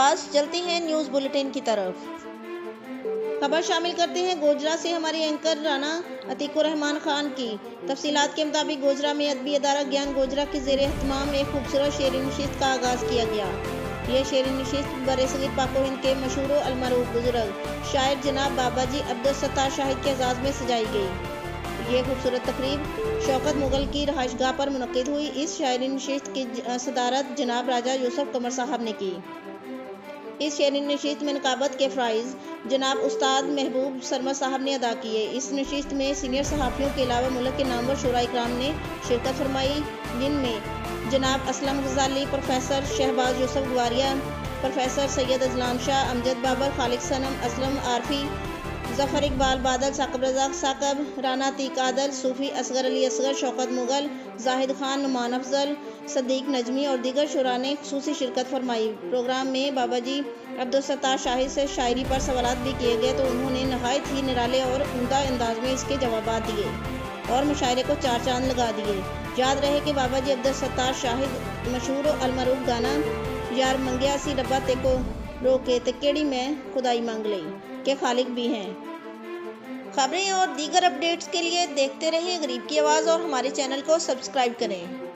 आवाज़। चलते हैं न्यूज़ बुलेटिन की तरफ। खबर शामिल करते हैं गोजरा से हमारे एंकर राना अतीकुर रहमान खान की। तफसीलात के मुताबिक गोजरा में अदबी अदारा ज्ञान गोजरा के ज़ेर एहतमाम एक खूबसूरत शेर नशिस्त का आगाज़ किया गया। यह शेर नशिस्त बरसगीर पाको हिंद के मशहूर अलमरूफ बुजुर्ग शायर जनाब बाबाजी अब्दुल सत्तार शाहिद के एजाज़ में सजाई गई। ये खूबसूरत तकरीब शौकत मुगल की रहायशगाह पर मुनक्किद हुई। इस शायरी नशिस्त की सदारत जनाब राजा यूसुफ कमर साहब ने की। इस शेरी नशिस्त में नकाबत के फ़राइज़ जनाब उस्ताद महबूब सरमद साहब ने अदा किए। इस नशिस्त में सीनियर सहाफ़ियों के अलावा मुल्क के नामवर शुरा इकराम ने शिरकत फरमाई, जिनमें जनाब असलम गजाली, प्रोफेसर शहबाज यूसुफ गवारिया, प्रोफेसर सैयद अजलान शाह, अमजद बाबर, खालिद सनम, असलम आरफी, जफ़र इकबाल बादल, साकब रज़ाक साकब, राना अतीक आदल, सूफ़ी असगर अली असगर, शौकत मुगल, जाहिद खान, नुमान अफजल, सदीक नजमी और दीगर शुरा ने खुसूसी शिरकत फरमाई। प्रोग्राम में बाबाजी अब्दुल सत्तार शाहिद से शायरी पर सवालात भी किए गए तो उन्होंने नहायत ही निराले और उम्दा अंदाज में इसके जवाबात दिए और मुशायरे को चार चांद लगा दिए। याद रहे कि बाबाजी अब्दुल सत्तार शाहिद मशहूर अलमरूफ गाना यार मंगिया सी रब्बा तेको रोके ते केड़ी में खुदाई मांग लई के खालिक भी हैं। खबरें और दीगर अपडेट्स के लिए देखते रहें गरीब की आवाज़ और हमारे चैनल को सब्सक्राइब करें।